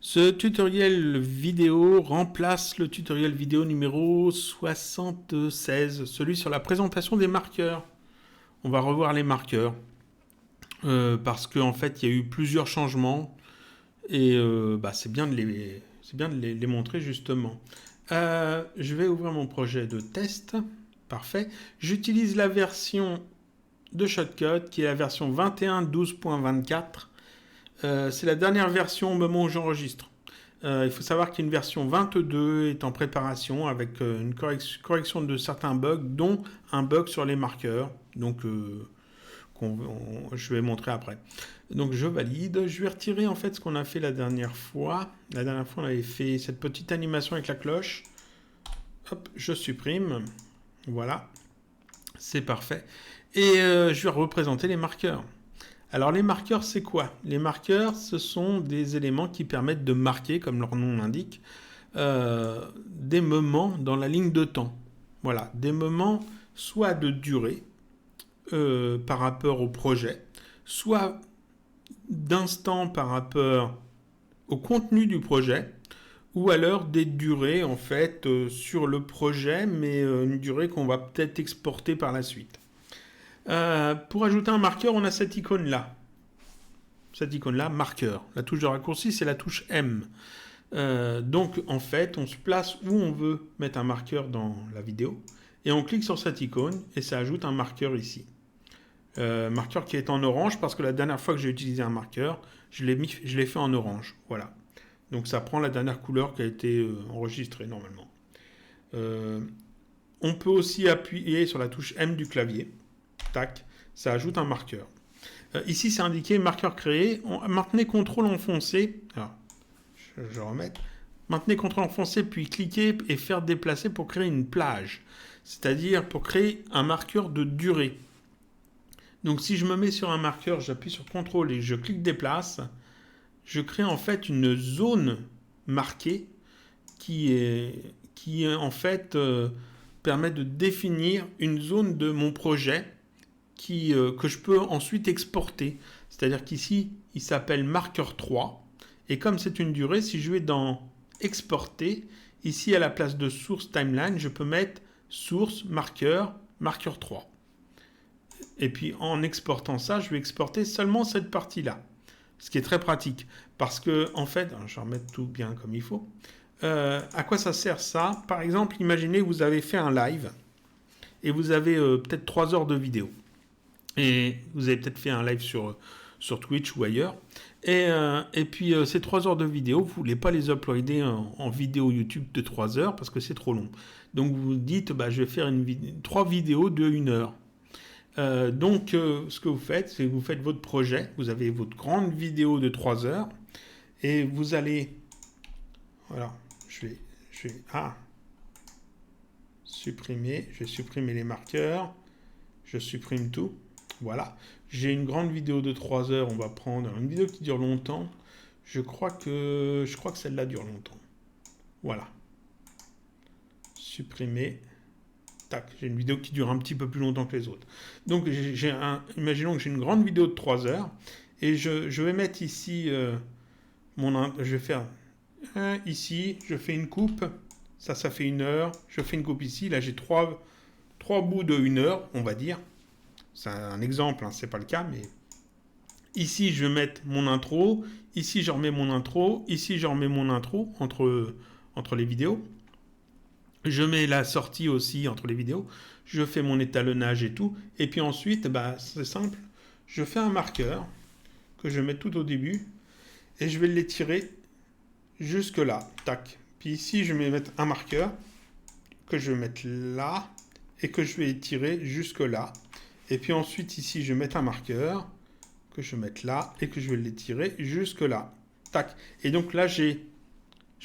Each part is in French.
Ce tutoriel vidéo remplace le tutoriel vidéo numéro 76, celui sur la présentation des marqueurs. On va revoir les marqueurs parce qu'en fait il y a eu plusieurs changements et c'est bien de les montrer justement. Je vais ouvrir mon projet de test. Parfait. J'utilise la version de Shotcut qui est la version 21.12.24. C'est la dernière version au moment où j'enregistre. Il faut savoir qu'une version 22 est en préparation avec une correction de certains bugs, dont un bug sur les marqueurs. Donc, je vais montrer après. Donc, je valide. Je vais retirer en fait ce qu'on a fait la dernière fois. La dernière fois, on avait fait cette petite animation avec la cloche. Hop, je supprime. Voilà. C'est parfait. Et je vais représenter les marqueurs. Alors les marqueurs, c'est quoi? Les marqueurs, ce sont des éléments qui permettent de marquer, comme leur nom l'indique, des moments dans la ligne de temps. Voilà, des moments soit de durée par rapport au projet, soit d'instant par rapport au contenu du projet, ou alors des durées en fait sur le projet, mais une durée qu'on va peut-être exporter par la suite. Pour ajouter un marqueur, on a cette icône-là. Cette icône-là, marqueur. La touche de raccourci, c'est la touche M. Donc, en fait, on se place où on veut mettre un marqueur dans la vidéo. Et on clique sur cette icône et ça ajoute un marqueur ici. Marqueur qui est en orange parce que la dernière fois que j'ai utilisé un marqueur, je l'ai fait en orange. Voilà. Donc, ça prend la dernière couleur qui a été enregistrée normalement. On peut aussi appuyer sur la touche M du clavier. Tac, ça ajoute un marqueur. Ici, c'est indiqué marqueur créé. Maintenez CTRL enfoncé. Alors, je remets. Maintenez CTRL enfoncé, puis cliquez et faire déplacer pour créer une plage. C'est-à-dire pour créer un marqueur de durée. Donc, si je me mets sur un marqueur, j'appuie sur CTRL et je clique déplace, je crée en fait une zone marquée qui en fait permet de définir une zone de mon projet que je peux ensuite exporter. C'est-à-dire qu'ici, il s'appelle marqueur 3. Et comme c'est une durée, si je vais dans exporter, ici à la place de source timeline, je peux mettre source marqueur 3. Et puis en exportant ça, je vais exporter seulement cette partie-là. Ce qui est très pratique. Parce que, en fait, je vais remettre tout bien comme il faut. À quoi ça sert ça? Par exemple, imaginez que vous avez fait un live et vous avez peut-être 3 heures de vidéo. Et vous avez peut-être fait un live sur Twitch ou ailleurs. Et puis, ces 3 heures de vidéo, vous ne voulez pas les uploader en vidéo YouTube de 3 heures parce que c'est trop long. Donc, vous dites, je vais faire 3 vidéos de 1 heure. Donc, ce que vous faites, c'est que vous faites votre projet. Vous avez votre grande vidéo de 3 heures. Et vous allez... Voilà, je vais supprimer. Je vais supprimer les marqueurs. Je supprime tout. Voilà. J'ai une grande vidéo de 3 heures. On va prendre une vidéo qui dure longtemps. Je crois que celle-là dure longtemps. Voilà. Supprimer. Tac. J'ai une vidéo qui dure un petit peu plus longtemps que les autres. Donc, imaginons que j'ai une grande vidéo de 3 heures. Et je vais mettre ici je vais faire ici. Je fais une coupe. Ça fait 1 heure. Je fais une coupe ici. Là, j'ai 3 bouts de 1 heure, on va dire. C'est un exemple, c'est pas le cas, mais ici je vais mettre mon intro, ici je remets mon intro, ici je remets mon intro entre les vidéos. Je mets la sortie aussi entre les vidéos, je fais mon étalonnage et tout, et puis ensuite, c'est simple, je fais un marqueur que je mets tout au début, et je vais l'étirer jusque là, tac. Puis ici je vais mettre un marqueur que je vais mettre là, et que je vais étirer jusque là. Et puis ensuite, ici, je vais mettre un marqueur que je vais mettre là et que je vais l'étirer jusque là. Tac. Et donc là, je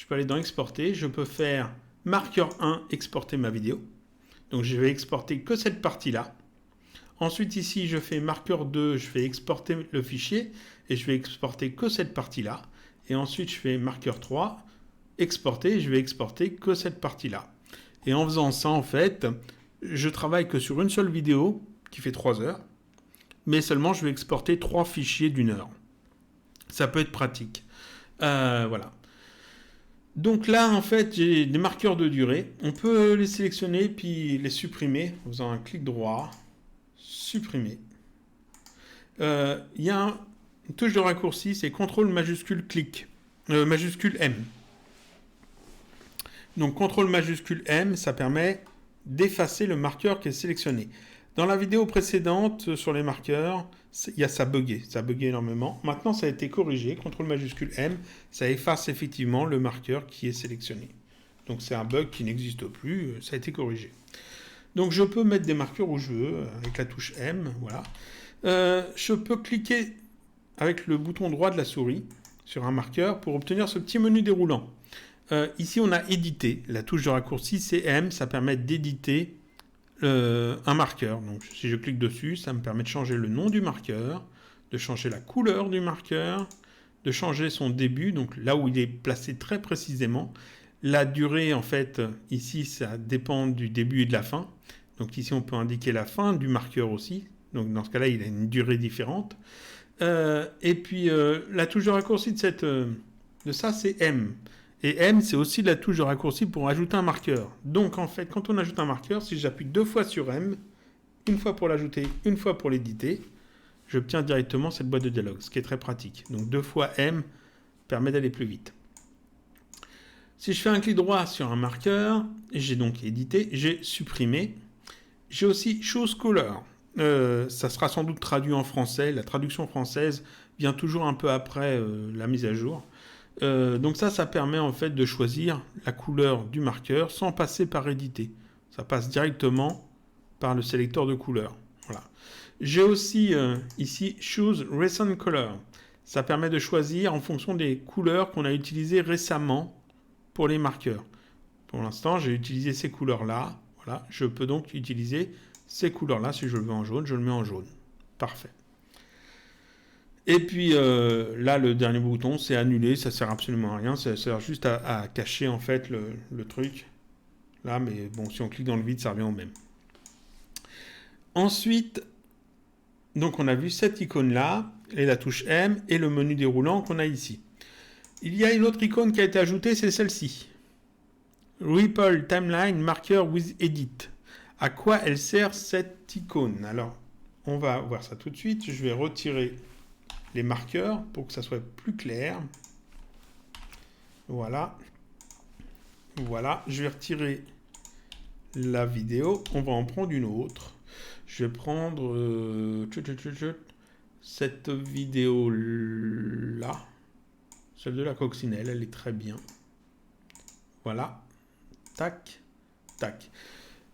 peux aller dans exporter. Je peux faire marqueur 1, exporter ma vidéo. Donc je vais exporter que cette partie-là. Ensuite, ici, je fais marqueur 2, je vais exporter le fichier et je vais exporter que cette partie-là. Et ensuite, je fais marqueur 3, exporter, je vais exporter que cette partie-là. Et en faisant ça, en fait, je travaille que sur une seule vidéo qui fait 3 heures, mais seulement je vais exporter 3 fichiers d'1 heure. Ça peut être pratique. Voilà. Donc là, en fait, j'ai des marqueurs de durée. On peut les sélectionner puis les supprimer en faisant un clic droit, supprimer. Il y a une touche de raccourci, c'est CTRL majuscule clic, majuscule M. Donc CTRL majuscule M, ça permet d'effacer le marqueur qui est sélectionné. Dans la vidéo précédente sur les marqueurs, ça buguait énormément. Maintenant, ça a été corrigé. CTRL majuscule M, ça efface effectivement le marqueur qui est sélectionné. Donc c'est un bug qui n'existe plus, ça a été corrigé. Donc je peux mettre des marqueurs où je veux avec la touche M, voilà. Je peux cliquer avec le bouton droit de la souris sur un marqueur pour obtenir ce petit menu déroulant. Ici, on a édité. La touche de raccourci, c'est M, ça permet d'éditer un marqueur. Donc, si je clique dessus, ça me permet de changer le nom du marqueur, de changer la couleur du marqueur, de changer son début, donc là où il est placé très précisément. La durée, en fait, ici, ça dépend du début et de la fin. Donc ici, on peut indiquer la fin du marqueur aussi. Donc dans ce cas-là, il a une durée différente. Et puis, la touche de raccourci de ça, c'est M. Et M, c'est aussi la touche de raccourci pour ajouter un marqueur. Donc, en fait, quand on ajoute un marqueur, si j'appuie 2 fois sur M, une fois pour l'ajouter, une fois pour l'éditer, j'obtiens directement cette boîte de dialogue, ce qui est très pratique. Donc, 2 fois M permet d'aller plus vite. Si je fais un clic droit sur un marqueur, j'ai donc édité, j'ai supprimé. J'ai aussi Choose Color. Ça sera sans doute traduit en français. La traduction française vient toujours un peu après la mise à jour. Donc ça permet en fait de choisir la couleur du marqueur sans passer par éditer. Ça passe directement par le sélecteur de couleurs. Voilà. J'ai aussi ici Choose Recent Color. Ça permet de choisir en fonction des couleurs qu'on a utilisées récemment pour les marqueurs. Pour l'instant, j'ai utilisé ces couleurs-là. Voilà. Je peux donc utiliser ces couleurs-là. Si je le veux en jaune, je le mets en jaune. Parfait. Et puis là, le dernier bouton, c'est annuler. Ça sert absolument à rien. Ça sert juste à cacher en fait le truc. Là, mais bon, si on clique dans le vide, ça revient au même. Ensuite, donc on a vu cette icône-là, et la touche M, et le menu déroulant qu'on a ici. Il y a une autre icône qui a été ajoutée, c'est celle-ci. Ripple Timeline Marker with Edit. À quoi elle sert cette icône? Alors, on va voir ça tout de suite. Je vais retirer les marqueurs pour que ça soit plus clair. Voilà. Voilà. Je vais retirer la vidéo. On va en prendre une autre. Je vais prendre cette vidéo-là. Celle de la coccinelle. Elle est très bien. Voilà. Tac. Tac.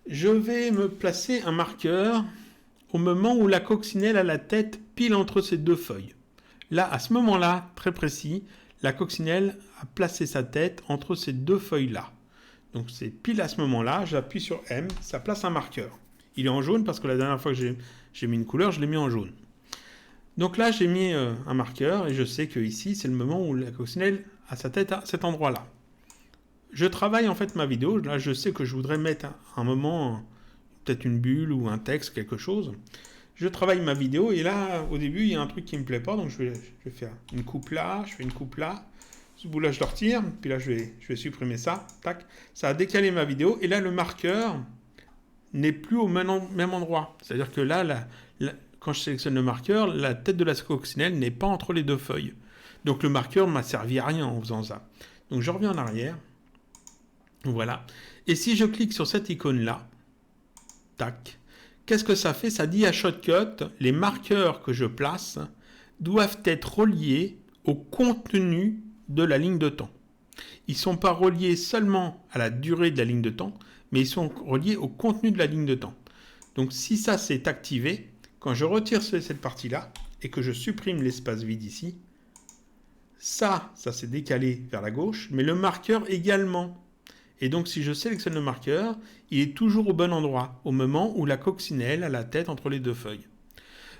Je vais me placer un marqueur au moment où la coccinelle a la tête pile entre ces deux feuilles. Là, à ce moment-là, très précis, la coccinelle a placé sa tête entre ces deux feuilles-là. Donc c'est pile à ce moment-là, j'appuie sur M, ça place un marqueur. Il est en jaune parce que la dernière fois que j'ai mis une couleur, je l'ai mis en jaune. Donc là, j'ai mis un marqueur et je sais que ici, c'est le moment où la coccinelle a sa tête à cet endroit-là. Je travaille en fait ma vidéo. Là, je sais que je voudrais mettre un moment, peut-être une bulle ou un texte, quelque chose. Je travaille ma vidéo et là, au début, il y a un truc qui ne me plaît pas. Donc, je vais faire une coupe là, je fais une coupe là. Ce bout-là, je le retire. Puis là, je vais supprimer ça. Tac. Ça a décalé ma vidéo. Et là, le marqueur n'est plus au même endroit. C'est-à-dire que là, quand je sélectionne le marqueur, la tête de la coccinelle n'est pas entre les deux feuilles. Donc, le marqueur ne m'a servi à rien en faisant ça. Donc, je reviens en arrière. Voilà. Et si je clique sur cette icône-là, tac, qu'est-ce que ça fait? Ça dit à Shotcut, les marqueurs que je place doivent être reliés au contenu de la ligne de temps. Ils ne sont pas reliés seulement à la durée de la ligne de temps, mais ils sont reliés au contenu de la ligne de temps. Donc si ça c'est activé, quand je retire cette partie-là et que je supprime l'espace vide ici, ça s'est décalé vers la gauche, mais le marqueur également. Et donc, si je sélectionne le marqueur, il est toujours au bon endroit, au moment où la coccinelle a la tête entre les deux feuilles.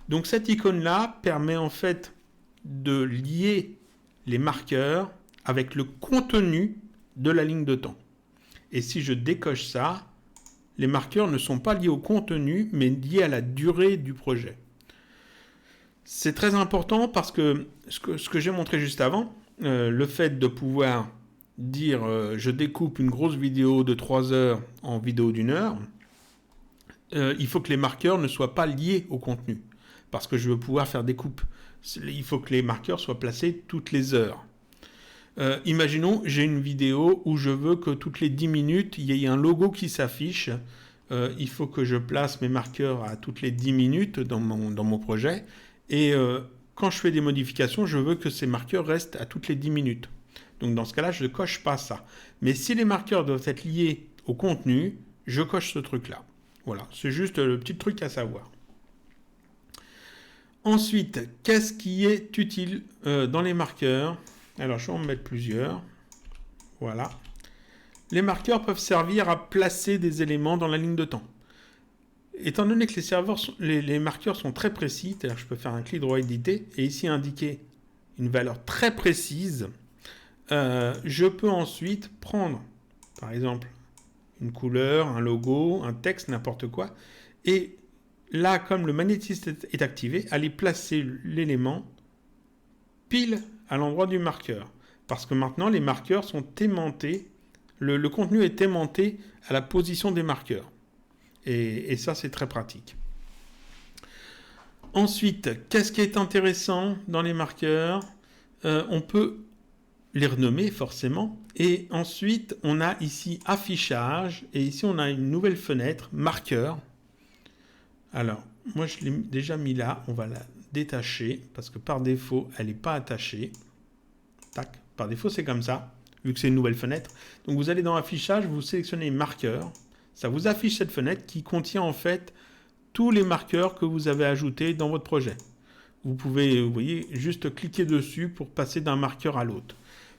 Donc, cette icône-là permet en fait de lier les marqueurs avec le contenu de la ligne de temps. Et si je décoche ça, les marqueurs ne sont pas liés au contenu, mais liés à la durée du projet. C'est très important parce que ce que j'ai montré juste avant, le fait de pouvoir dire je découpe une grosse vidéo de 3 heures en vidéo d'1 heure, il faut que les marqueurs ne soient pas liés au contenu. Parce que je veux pouvoir faire des coupes. Il faut que les marqueurs soient placés toutes les heures. Imaginons, j'ai une vidéo où je veux que toutes les 10 minutes, il y ait un logo qui s'affiche. Il faut que je place mes marqueurs à toutes les 10 minutes dans mon projet. Et quand je fais des modifications, je veux que ces marqueurs restent à toutes les 10 minutes. Donc dans ce cas-là, je ne coche pas ça. Mais si les marqueurs doivent être liés au contenu, je coche ce truc-là. Voilà, c'est juste le petit truc à savoir. Ensuite, qu'est-ce qui est utile dans les marqueurs? Alors, je vais en mettre plusieurs. Voilà. Les marqueurs peuvent servir à placer des éléments dans la ligne de temps. Étant donné que les marqueurs sont très précis, c'est-à-dire que je peux faire un clic droit édité et ici indiquer une valeur très précise, je peux ensuite prendre, par exemple, une couleur, un logo, un texte, n'importe quoi, et là, comme le magnétisme est activé, aller placer l'élément pile à l'endroit du marqueur. Parce que maintenant, les marqueurs sont aimantés, le contenu est aimanté à la position des marqueurs. Et ça, c'est très pratique. Ensuite, qu'est-ce qui est intéressant dans les marqueurs? On peut les renommer forcément. Et ensuite, on a ici affichage. Et ici, on a une nouvelle fenêtre, marqueur. Alors, moi, je l'ai déjà mis là. On va la détacher parce que par défaut, elle n'est pas attachée. Tac. Par défaut, c'est comme ça, vu que c'est une nouvelle fenêtre. Donc, vous allez dans affichage, vous sélectionnez marqueur. Ça vous affiche cette fenêtre qui contient en fait tous les marqueurs que vous avez ajoutés dans votre projet. Vous pouvez, vous voyez, juste cliquer dessus pour passer d'un marqueur à l'autre.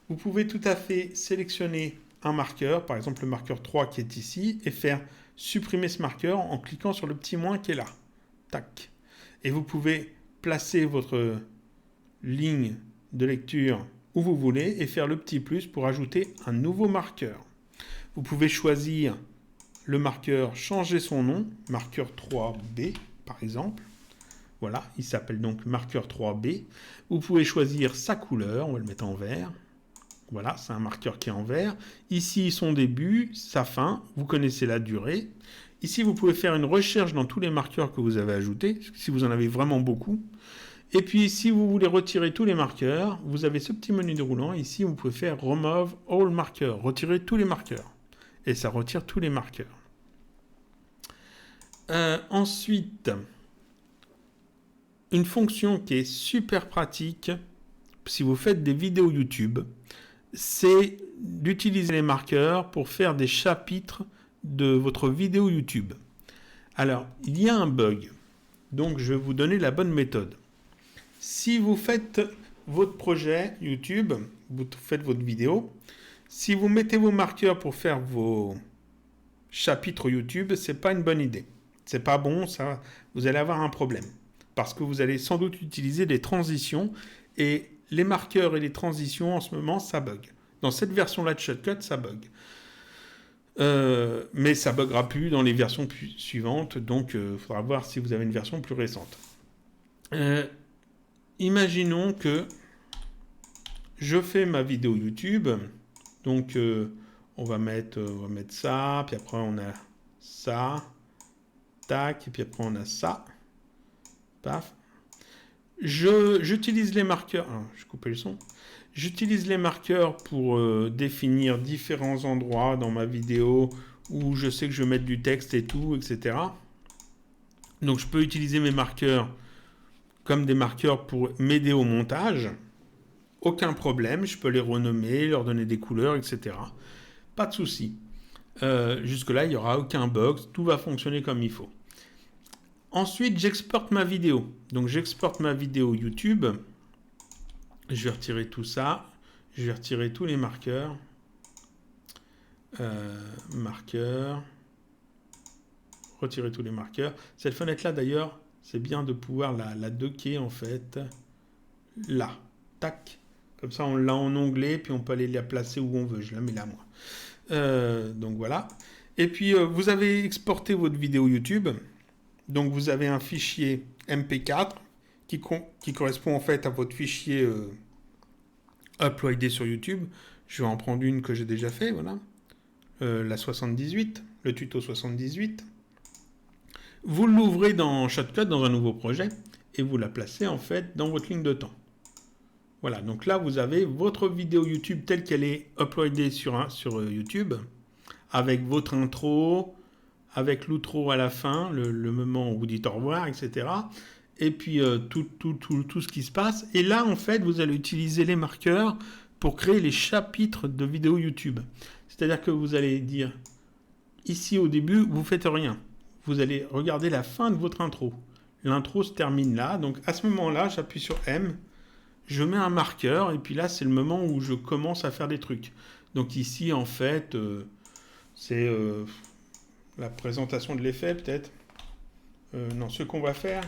Vous pouvez tout à fait sélectionner un marqueur, par exemple le marqueur 3 qui est ici, et faire supprimer ce marqueur en cliquant sur le petit moins qui est là. Tac. Et vous pouvez placer votre ligne de lecture où vous voulez et faire le petit plus pour ajouter un nouveau marqueur. Vous pouvez choisir le marqueur, changer son nom, marqueur 3B par exemple. Voilà, il s'appelle donc marqueur 3B. Vous pouvez choisir sa couleur, on va le mettre en vert. Voilà, c'est un marqueur qui est en vert. Ici, son début, sa fin, vous connaissez la durée. Ici, vous pouvez faire une recherche dans tous les marqueurs que vous avez ajoutés, si vous en avez vraiment beaucoup. Et puis, si vous voulez retirer tous les marqueurs, vous avez ce petit menu déroulant. Ici, vous pouvez faire Remove All Markers, retirer tous les marqueurs. Et ça retire tous les marqueurs. Ensuite, une fonction qui est super pratique, si vous faites des vidéos YouTube, c'est d'utiliser les marqueurs pour faire des chapitres de votre vidéo YouTube. Alors, il y a un bug, donc je vais vous donner la bonne méthode. Si vous faites votre projet YouTube, vous faites votre vidéo, si vous mettez vos marqueurs pour faire vos chapitres YouTube, c'est pas une bonne idée. C'est pas bon, ça, vous allez avoir un problème. Parce que vous allez sans doute utiliser des transitions et les marqueurs et les transitions en ce moment, ça bug. Dans cette version-là de Shotcut, ça bug. Mais ça buggera plus dans les versions suivantes, donc il faudra voir si vous avez une version plus récente. Imaginons que je fais ma vidéo YouTube, donc on va mettre ça, puis après on a ça, tac, et puis après on a ça, paf. J'utilise les marqueurs, je coupais le son. J'utilise les marqueurs pour définir différents endroits dans ma vidéo où je sais que je vais mettre du texte et tout, etc. Donc je peux utiliser mes marqueurs comme des marqueurs pour m'aider au montage. Aucun problème, je peux les renommer, leur donner des couleurs, etc. Pas de souci. Jusque-là, il n'y aura aucun bug, tout va fonctionner comme il faut. Ensuite, j'exporte ma vidéo. Donc j'exporte ma vidéo YouTube. Je vais retirer tout ça. Je vais retirer tous les marqueurs. Marqueurs. Retirer tous les marqueurs. Cette fenêtre-là, d'ailleurs, c'est bien de pouvoir la docker, en fait. Là. Tac. Comme ça, on l'a en onglet, puis on peut aller la placer où on veut. Je la mets là, moi. Donc, voilà. Et puis, vous avez exporté votre vidéo YouTube. Donc, vous avez un fichier MP4 qui correspond en fait à votre fichier uploadé sur YouTube. Je vais en prendre une que j'ai déjà fait, voilà. La 78, le tuto 78. Vous l'ouvrez dans Shotcut, dans un nouveau projet, et vous la placez en fait dans votre ligne de temps. Voilà, donc là vous avez votre vidéo YouTube telle qu'elle est uploadée sur YouTube, avec votre intro, avec l'outro à la fin, le moment où vous dites au revoir, etc. Et puis tout ce qui se passe. Et là, en fait, vous allez utiliser les marqueurs pour créer les chapitres de vidéos YouTube. C'est-à-dire que vous allez dire, ici au début, vous ne faites rien. Vous allez regarder la fin de votre intro. L'intro se termine là. Donc à ce moment-là, j'appuie sur M, je mets un marqueur, et puis là, c'est le moment où je commence à faire des trucs. Donc ici, en fait, c'est la présentation de l'effet, peut-être. Non, ce qu'on va faire,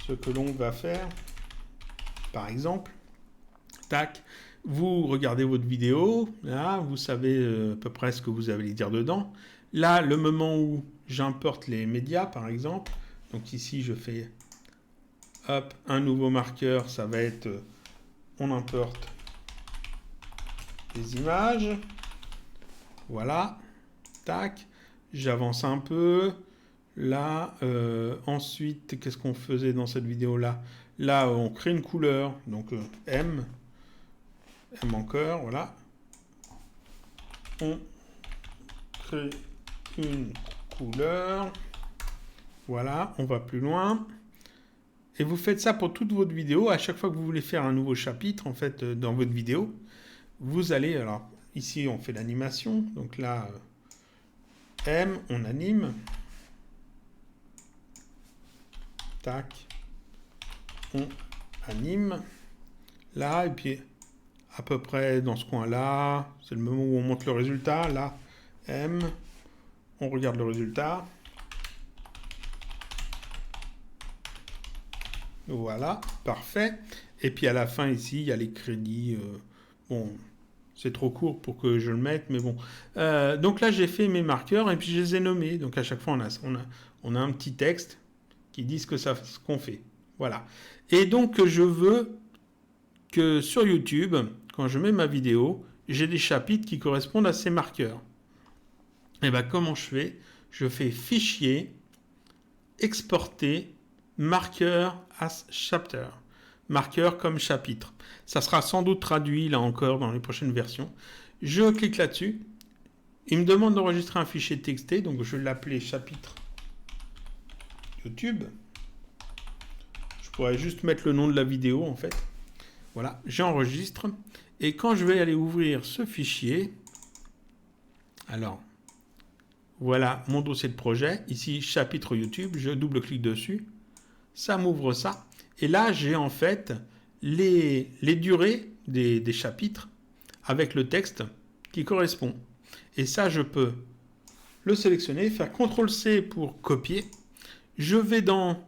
ce que l'on va faire, par exemple, tac, vous regardez votre vidéo, là, vous savez à peu près ce que vous allez dire dedans. Là, le moment où j'importe les médias, par exemple, donc ici, je fais, hop, un nouveau marqueur, ça va être, on importe les images, voilà, tac, j'avance un peu. Là, ensuite, qu'est-ce qu'on faisait dans cette vidéo-là? Là, on crée une couleur, donc M encore, voilà. On crée une couleur, voilà, on va plus loin. Et vous faites ça pour toute votre vidéo. À chaque fois que vous voulez faire un nouveau chapitre, en fait, dans votre vidéo, vous allez, alors, ici, on fait l'animation, donc là, M, on anime. Tac, on anime, là, et puis à peu près dans ce coin-là, c'est le moment où on montre le résultat, là, M, on regarde le résultat, voilà, parfait, et puis à la fin ici, il y a les crédits, bon, c'est trop court pour que je le mette, mais bon, donc là j'ai fait mes marqueurs, et puis je les ai nommés, donc à chaque fois on a un petit texte, qui disent ce qu'on fait. Voilà. Et donc, je veux que sur YouTube, quand je mets ma vidéo, j'ai des chapitres qui correspondent à ces marqueurs. Et bien, comment je fais? Je fais Fichier, Exporter, Marqueur as Chapter. Marqueur comme chapitre. Ça sera sans doute traduit, là encore, dans les prochaines versions. Je clique là-dessus. Il me demande d'enregistrer un fichier TXT, donc je vais l'appeler chapitre YouTube. Je pourrais juste mettre le nom de la vidéo en fait. Voilà, j'enregistre. Et quand je vais aller ouvrir ce fichier, alors, voilà mon dossier de projet. Ici, chapitre YouTube, je double-clique dessus. Ça m'ouvre ça. Et là, j'ai en fait les durées des chapitres avec le texte qui correspond. Et ça, je peux le sélectionner, faire CTRL-C pour copier. Je vais dans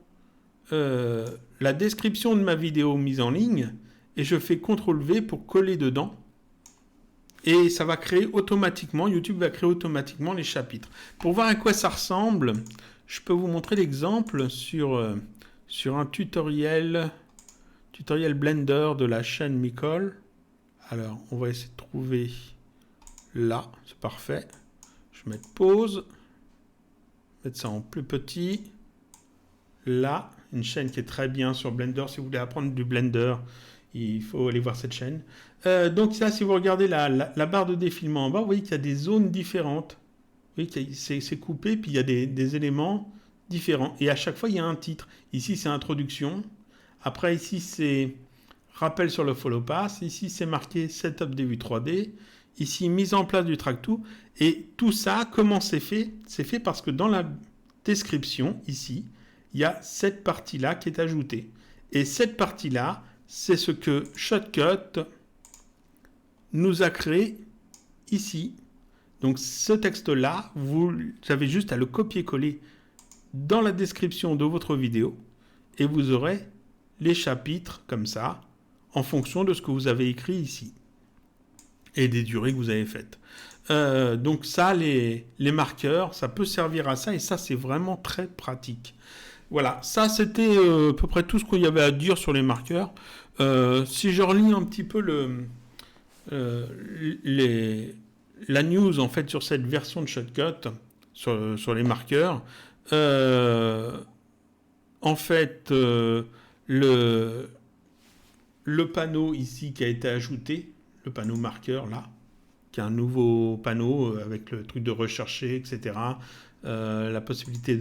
la description de ma vidéo mise en ligne et je fais CTRL-V pour coller dedans. Et ça va créer automatiquement, YouTube va créer automatiquement les chapitres. Pour voir à quoi ça ressemble, je peux vous montrer l'exemple sur un tutoriel Blender de la chaîne Micol. Alors, on va essayer de trouver là, c'est parfait. Je vais mettre pause, mettre ça en plus petit. Là, une chaîne qui est très bien sur Blender. Si vous voulez apprendre du Blender, il faut aller voir cette chaîne. Donc là, si vous regardez la barre de défilement en bas, vous voyez qu'il y a des zones différentes. Vous voyez que c'est coupé, puis il y a des éléments différents. Et à chaque fois, il y a un titre. Ici, c'est introduction. Après, ici, c'est rappel sur le follow pass. Ici, c'est marqué setup des vues 3D. Ici, mise en place du track to. Et tout ça, comment c'est fait? C'est fait parce que dans la description, ici, il y a cette partie-là qui est ajoutée. Et cette partie-là, c'est ce que Shotcut nous a créé ici. Donc ce texte-là, vous avez juste à le copier-coller dans la description de votre vidéo et vous aurez les chapitres comme ça en fonction de ce que vous avez écrit ici et des durées que vous avez faites. Donc ça, les marqueurs, ça peut servir à ça et ça, c'est vraiment très pratique. Voilà, ça c'était à peu près tout ce qu'il y avait à dire sur les marqueurs. Si je relis un petit peu la news en fait sur cette version de Shotcut, sur les marqueurs. En fait, le panneau ici qui a été ajouté, le panneau marqueur là, qui est un nouveau panneau avec le truc de rechercher, etc. La possibilité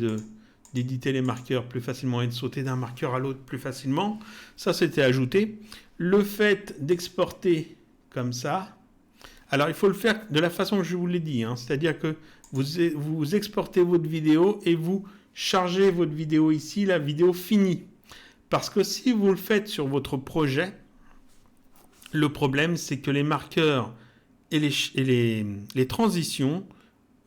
d'éditer les marqueurs plus facilement et de sauter d'un marqueur à l'autre plus facilement. Ça, c'était ajouté. Le fait d'exporter comme ça, alors il faut le faire de la façon que je vous l'ai dit, hein, c'est-à-dire que vous exportez votre vidéo et vous chargez votre vidéo ici, la vidéo finie. Parce que si vous le faites sur votre projet, le problème c'est que les marqueurs et les transitions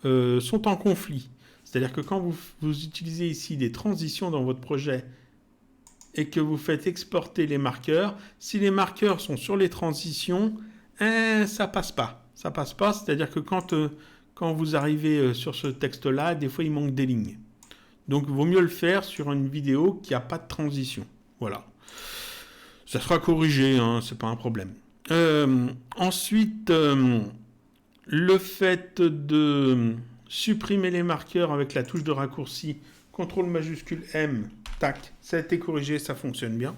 sont en conflit. C'est-à-dire que quand vous utilisez ici des transitions dans votre projet et que vous faites exporter les marqueurs, si les marqueurs sont sur les transitions, ça passe pas. Ça passe pas, c'est-à-dire que quand vous arrivez sur ce texte-là, des fois il manque des lignes. Donc il vaut mieux le faire sur une vidéo qui n'a pas de transition. Voilà. Ça sera corrigé, hein, c'est pas un problème. Ensuite, le fait de supprimer les marqueurs avec la touche de raccourci, CTRL majuscule M, tac, ça a été corrigé, ça fonctionne bien.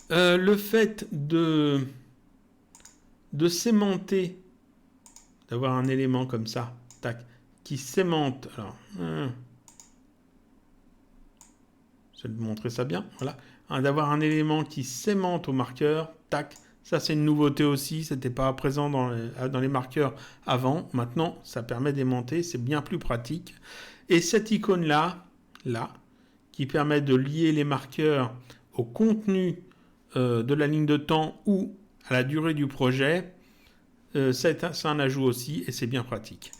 Le fait de sémenter, d'avoir un élément comme ça, tac, qui sémente, alors, je vais montrer ça bien, voilà, d'avoir un élément qui sémente au marqueur, tac, ça c'est une nouveauté aussi, c'était pas présent dans les marqueurs avant, maintenant ça permet d'aimanter, c'est bien plus pratique. Et cette icône là, qui permet de lier les marqueurs au contenu de la ligne de temps ou à la durée du projet, c'est un ajout aussi et c'est bien pratique.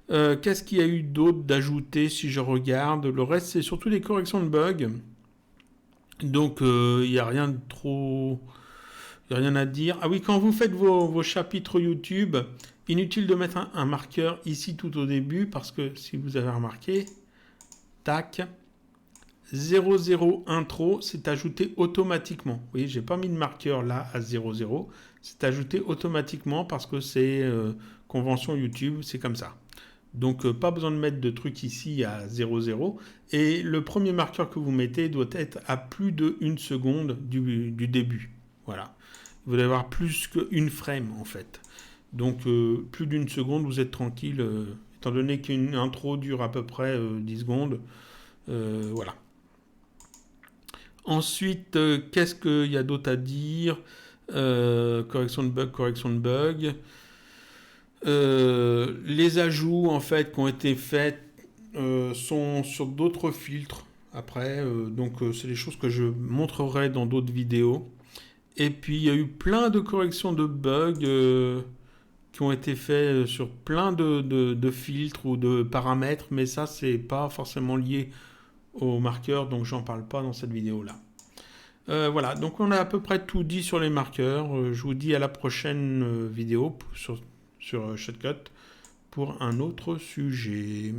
Qu'est-ce qu'il y a eu d'autre d'ajouté si je regarde? Le reste c'est surtout des corrections de bugs. Donc il n'y a rien de trop... Il n'y a rien à dire. Ah oui, quand vous faites vos chapitres YouTube, inutile de mettre un marqueur ici tout au début parce que si vous avez remarqué, tac, 00 intro, c'est ajouté automatiquement. Vous voyez, j'ai pas mis de marqueur là à 00, c'est ajouté automatiquement parce que c'est convention YouTube, c'est comme ça. Donc pas besoin de mettre de truc ici à 00. Et le premier marqueur que vous mettez doit être à plus de 1 seconde du début. Voilà. Vous allez avoir plus qu'une frame en fait. Donc plus d'1 seconde, vous êtes tranquille. Étant donné qu'une intro dure à peu près 10 secondes. Voilà. Ensuite, qu'est-ce qu'il y a d'autre à dire? Correction de bug. Les ajouts en fait qui ont été faits sont sur d'autres filtres après. Donc c'est des choses que je montrerai dans d'autres vidéos. Et puis il y a eu plein de corrections de bugs qui ont été faits sur plein de filtres ou de paramètres, mais ça c'est pas forcément lié au marqueur, donc j'en parle pas dans cette vidéo là. Voilà, donc on a à peu près tout dit sur les marqueurs. Je vous dis à la prochaine vidéo sur Shotcut pour un autre sujet.